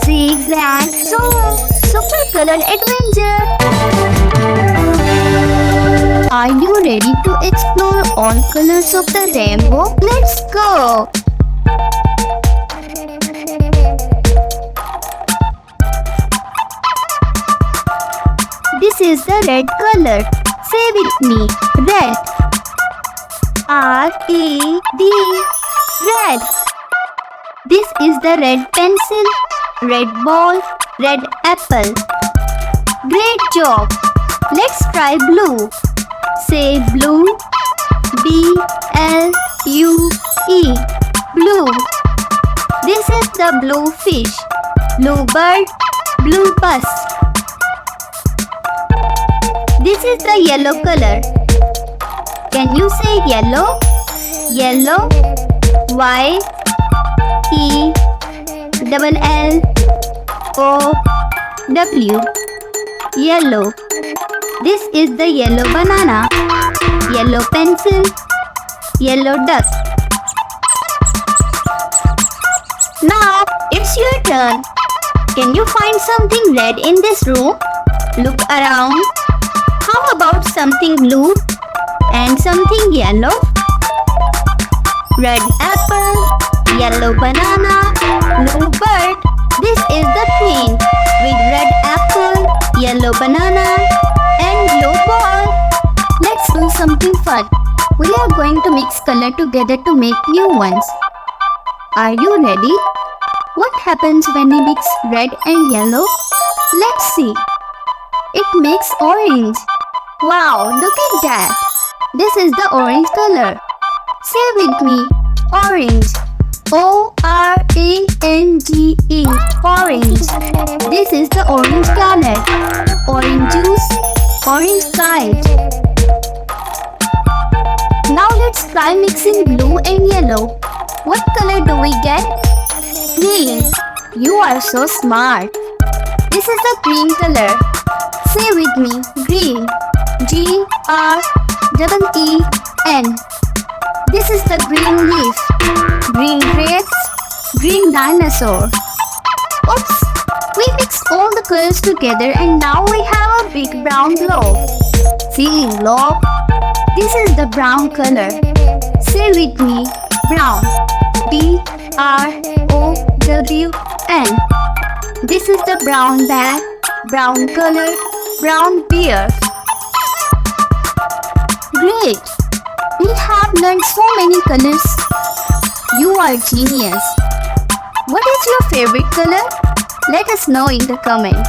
ZigZagZone Super Color Adventure. Are you ready to explore all colors of the rainbow? Let's go! This is the red color. Say with me. Red. R-E-D. Red. This is the red pencil, red ball, red apple. Great job. Let's try blue. Say blue. B-L-U-E. Blue. This is the blue fish, blue bird, blue bus. This is the yellow color. Can you say yellow? Yellow. Y E double L O W. Yellow. This is the yellow banana, yellow pencil, yellow duck. Now it's your turn. Can you find something red in this room? Look around. How about something blue and something yellow? Red apple, yellow banana, blue bird. This is the queen with red apple, yellow banana and blue ball. Let's do something fun. We are going to mix color together to make new ones. Are you ready? What happens when we mix red and yellow? Let's see. It makes orange. Wow, look at that. This is the orange color. Say with me. Orange. O-R-A-N-G-E. Orange. This is the orange color. Orange juice. Orange kite. Now let's try mixing blue and yellow. What color do we get? Green. You are so smart. This is the green color. Say with me. Green. G-R-E-E-N. This is the green leaf, green grapes, green dinosaur. Oops! We mixed all the colors together and now we have a big brown globe. Feeling low? This is the brown color. Say with me, brown. B-R-O-W-N. This is the brown bag, brown color, brown bear. Great! We have learned so many colors. You are genius. What is your favorite color? Let us know in the comment.